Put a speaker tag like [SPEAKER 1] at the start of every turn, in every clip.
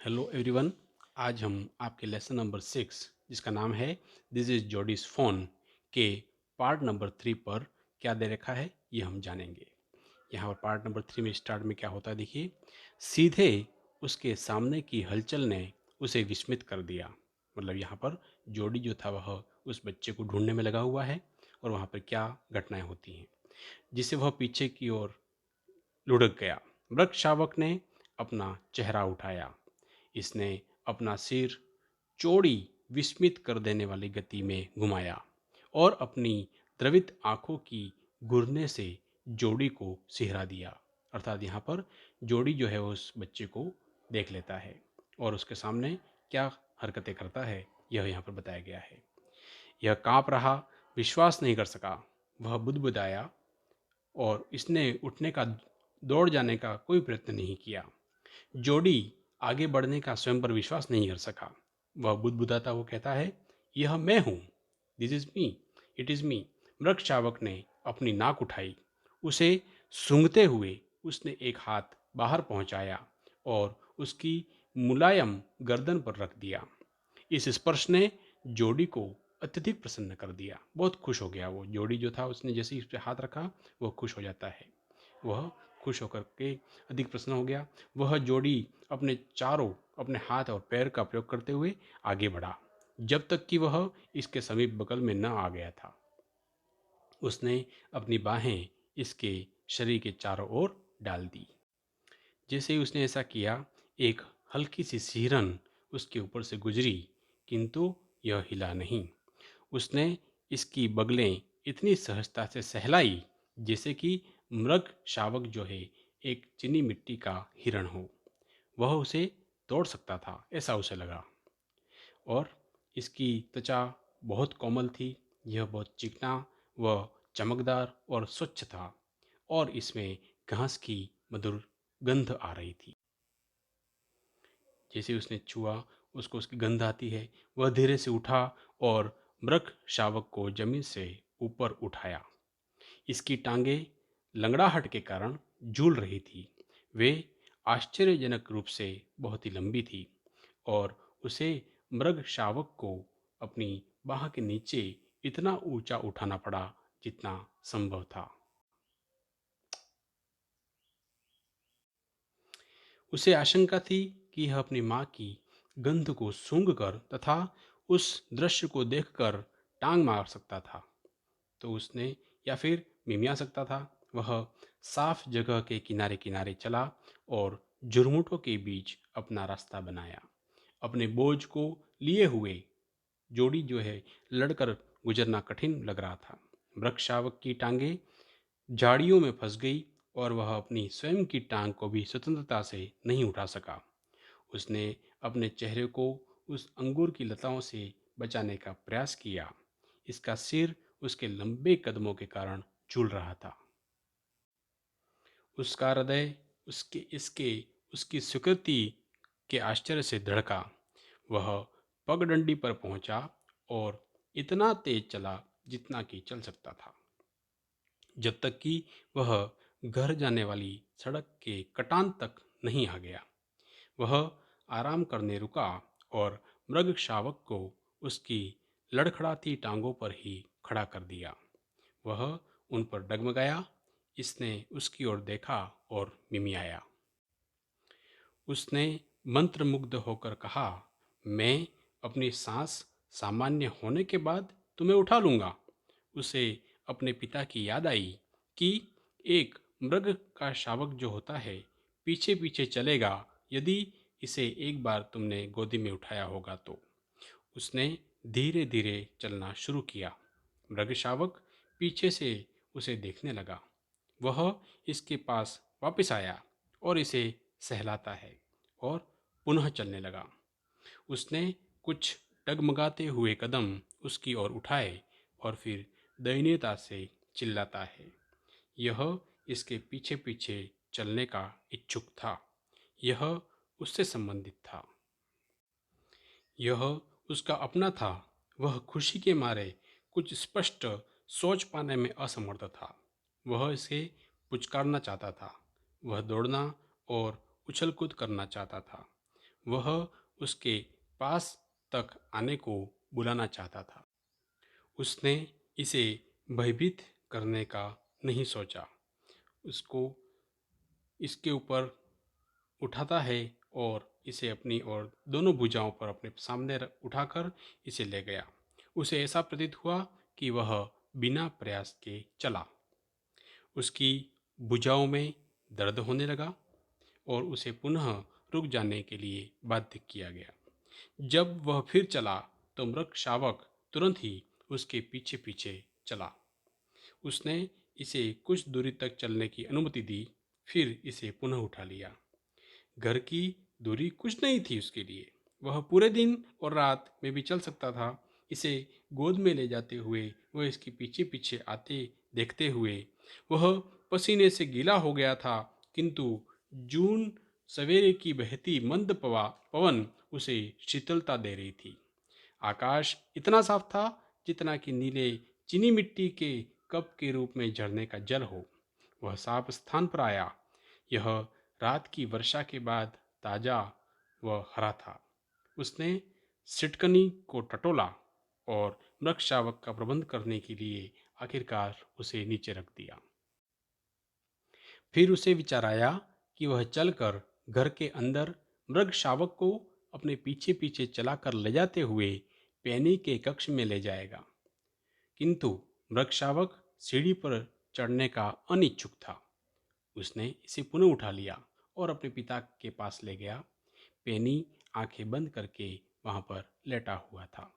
[SPEAKER 1] Hello everyone. आज हम आपके लेसन नंबर 6 जिसका नाम है दिस इज जॉडीज फोन के पार्ट नंबर 3 पर क्या दे रखा है ये हम जानेंगे। यहाँ पर पार्ट नंबर 3 में स्टार्ट में क्या होता है देखिए। सीधे उसके सामने की हलचल ने उसे विस्मित कर दिया। मतलब यहाँ पर जोडी जो था वह उस बच्चे को ढूंढने में लगा हुआ है और वहाँ पर क्या घटनाएं होती हैं जिससे वह पीछे की ओर लुढ़क गया। वृक्ष शावक ने अपना चेहरा उठाया। इसने अपना सिर चौड़ी विस्मित कर देने वाली गति में घुमाया और अपनी द्रवित आंखों की घूरने से जोड़ी को सिहरा दिया। अर्थात यहाँ पर जोड़ी जो है उस बच्चे को देख लेता है और उसके सामने क्या हरकतें करता है यह यहाँ पर बताया गया है। यह कांप रहा, विश्वास नहीं कर सका। वह बुदबुदाया और इसने उठने का दौड़ जाने का कोई प्रयत्न नहीं किया। जोडी आगे बढ़ने का स्वयं पर विश्वास नहीं कर सका। वह बुदबुदाता हुआ कहता है, यह मैं हूं, this is me, it is me. मृग शावक ने अपनी नाक उठाई। उसे सूंघते हुए उसने एक हाथ बाहर पहुंचाया और उसकी मुलायम गर्दन पर रख दिया। इस स्पर्श ने जोड़ी को अत्यधिक प्रसन्न कर दिया। बहुत खुश हो गया वो जोड़ी जो था, उसने जैसे ही उस पर हाथ रखा वह खुश हो जाता है। वह खुश होकर के अधिक प्रसन्न हो गया। वह जोड़ी अपने चारों अपने हाथ और पैर का प्रयोग करते हुए आगे बढ़ा जब तक कि वह इसके समीप बगल में न आ गया था। उसने अपनी बाहें इसके शरीर के चारों ओर डाल दी। जैसे ही उसने ऐसा किया, एक हल्की सी सिहरन उसके ऊपर से गुजरी, किंतु यह हिला नहीं। उसने इसकी बगलें इतनी सहजता से सहलाई जैसे कि मृग शावक जो है एक चीनी मिट्टी का हिरण हो। वह उसे तोड़ सकता था ऐसा उसे लगा। और इसकी त्वचा बहुत कोमल थी। यह बहुत चिकना व चमकदार और स्वच्छ था और इसमें घास की मधुर गंध आ रही थी। जैसे उसने छुआ, उसको उसकी गंध आती है। वह धीरे से उठा और मृग शावक को जमीन से ऊपर उठाया। इसकी टांगें लंगड़ाहट के कारण झूल रही थी। वे आश्चर्यजनक रूप से बहुत ही लंबी थी और उसे मृग शावक को अपनी बाह के नीचे इतना ऊंचा उठाना पड़ा जितना संभव था। उसे आशंका थी कि यह अपनी माँ की गंध को सूंघकर तथा उस दृश्य को देखकर टांग मार सकता था, तो उसने या फिर मिमिया सकता था। वह साफ जगह के किनारे किनारे चला और झुरमुटों के बीच अपना रास्ता बनाया। अपने बोझ को लिए हुए जोड़ी जो है लड़कर गुजरना कठिन लग रहा था। वृक्ष शावक की टांगे झाड़ियों में फंस गई और वह अपनी स्वयं की टांग को भी स्वतंत्रता से नहीं उठा सका। उसने अपने चेहरे को उस अंगूर की लताओं से बचाने का प्रयास किया। इसका सिर उसके लंबे कदमों के कारण झूल रहा था। उसका हृदय उसकी स्वीकृति के आश्चर्य से धड़का। वह पगडंडी पर पहुंचा और इतना तेज चला जितना कि चल सकता था, जब तक कि वह घर जाने वाली सड़क के कटान तक नहीं आ गया। वह आराम करने रुका और मृग शावक को उसकी लड़खड़ाती टांगों पर ही खड़ा कर दिया। वह उन पर डगमगाया। इसने उसकी ओर देखा और मिमियाया। उसने मंत्रमुग्ध होकर कहा, मैं अपनी सांस सामान्य होने के बाद तुम्हें उठा लूंगा। उसे अपने पिता की याद आई कि एक मृग का शावक जो होता है पीछे पीछे चलेगा यदि इसे एक बार तुमने गोदी में उठाया होगा तो। उसने धीरे धीरे चलना शुरू किया। मृग शावक पीछे से उसे देखने लगा। वह इसके पास वापस आया और इसे सहलाता है और पुनः चलने लगा। उसने कुछ डगमगाते हुए कदम उसकी ओर उठाए और फिर दयनीयता से चिल्लाता है। यह इसके पीछे पीछे चलने का इच्छुक था। यह उससे संबंधित था। यह उसका अपना था। वह खुशी के मारे कुछ स्पष्ट सोच पाने में असमर्थ था। वह इसे पुचकारना चाहता था। वह दौड़ना और उछल कूद करना चाहता था। वह उसके पास तक आने को बुलाना चाहता था। उसने इसे भयभीत करने का नहीं सोचा। उसको इसके ऊपर उठाता है और इसे अपनी ओर दोनों भुजाओं पर अपने सामने उठाकर इसे ले गया। उसे ऐसा प्रतीत हुआ कि वह बिना प्रयास के चला। उसकी भुजाओं में दर्द होने लगा और उसे पुनः रुक जाने के लिए बाध्य किया गया। जब वह फिर चला तो मृग शावक तुरंत ही उसके पीछे पीछे चला। उसने इसे कुछ दूरी तक चलने की अनुमति दी, फिर इसे पुनः उठा लिया। घर की दूरी कुछ नहीं थी उसके लिए। वह पूरे दिन और रात में भी चल सकता था। इसे गोद में ले जाते हुए वह इसके पीछे पीछे आते देखते हुए वह पसीने से गीला हो गया था, किंतु जून सवेरे की बहती मंद पवन उसे शीतलता दे रही थी। आकाश इतना साफ था जितना कि नीले चीनी मिट्टी के कप के रूप में झरने का जल हो। वह साफ स्थान पर आया। यह रात की वर्षा के बाद ताजा व हरा था। उसने सिटकनी को टटोला और मृग शावक का प्रबंध करने के लिए आखिरकार उसे नीचे रख दिया। फिर उसे विचार आया कि वह चलकर घर के अंदर मृग शावक को अपने पीछे पीछे चलाकर ले जाते हुए पैनी के कक्ष में ले जाएगा, किंतु मृग शावक सीढ़ी पर चढ़ने का अनिच्छुक था। उसने इसे पुनः उठा लिया और अपने पिता के पास ले गया। पेनी आंखें बंद करके वहां पर लेटा हुआ था।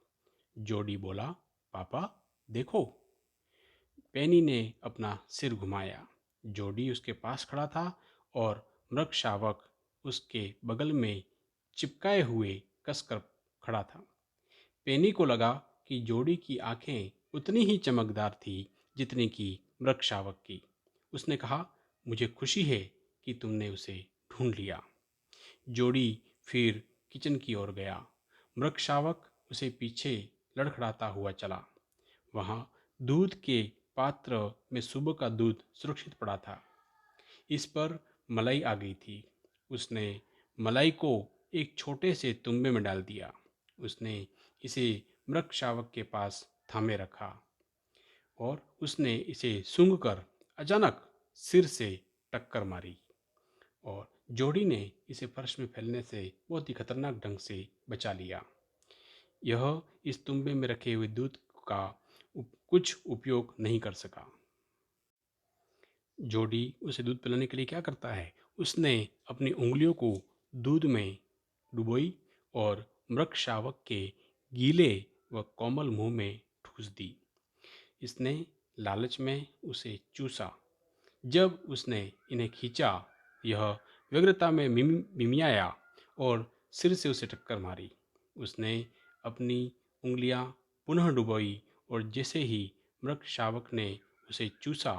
[SPEAKER 1] जोडी बोला, पापा देखो। पेनी ने अपना सिर घुमाया। जोडी उसके पास खड़ा था और मृग शावक उसके बगल में चिपकाए हुए कसकर खड़ा था। पेनी को लगा कि जोडी की आंखें उतनी ही चमकदार थी जितनी कि मृग शावक की। उसने कहा, मुझे खुशी है कि तुमने उसे ढूंढ लिया। जोडी फिर किचन की ओर गया। मृग शावक उसे पीछे लड़खड़ाता हुआ चला। वहां दूध के पात्र में सुबह का दूध सुरक्षित पड़ा था। इस पर मलाई आ गई थी। उसने मलाई को एक छोटे से तुम्बे में डाल दिया। उसने इसे मृग शावक के पास थामे रखा और उसने इसे सूंघकर अचानक सिर से टक्कर मारी और जोड़ी ने इसे फर्श में फैलने से बहुत ही खतरनाक ढंग से बचा लिया। यह इस तुम्बे में रखे हुए दूध का कुछ उपयोग नहीं कर सका। जोडी उसे दूध पिलाने के लिए क्या करता है, उसने अपनी उंगलियों को दूध में डुबोई और मृग शावक के गीले व कोमल मुंह में ठूस दी। इसने लालच में उसे चूसा। जब उसने इन्हें खींचा, यह व्यग्रता में मिमियाया और सिर से उसे टक्कर मारी। उसने अपनी उंगलियां पुनः डुबोई और जैसे ही मृग शावक ने उसे चूसा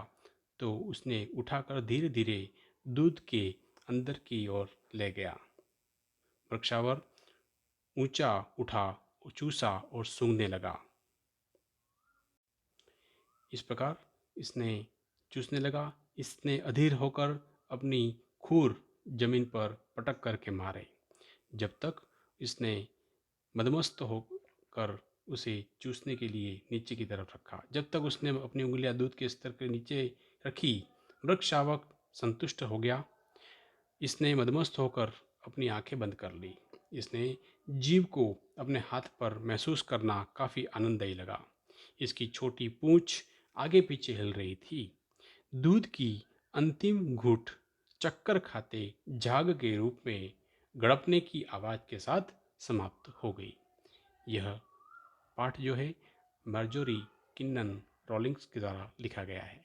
[SPEAKER 1] तो उसने उठाकर धीरे धीरे दूध के अंदर की ओर ले गया। मृग शावक ऊंचा उठा, चूसा और सूंघने लगा। इस प्रकार इसने चूसने लगा। इसने अधीर होकर अपनी खूर जमीन पर पटक करके मारे। जब तक इसने मदमस्त होकर उसे चूसने के लिए नीचे की तरफ रखा, जब तक उसने अपनी उंगलियां दूध के स्तर के नीचे रखी, मृग शावक संतुष्ट हो गया। इसने मदमस्त होकर अपनी आंखें बंद कर ली। इसने जीव को अपने हाथ पर महसूस करना काफ़ी आनंददायी लगा। इसकी छोटी पूंछ आगे पीछे हिल रही थी। दूध की अंतिम घूंट चक्कर खाते झाग के रूप में गड़पने की आवाज़ के साथ समाप्त हो गई। यह पाठ जो है मार्जोरी किन्नन रॉलिंग्स के द्वारा लिखा गया है।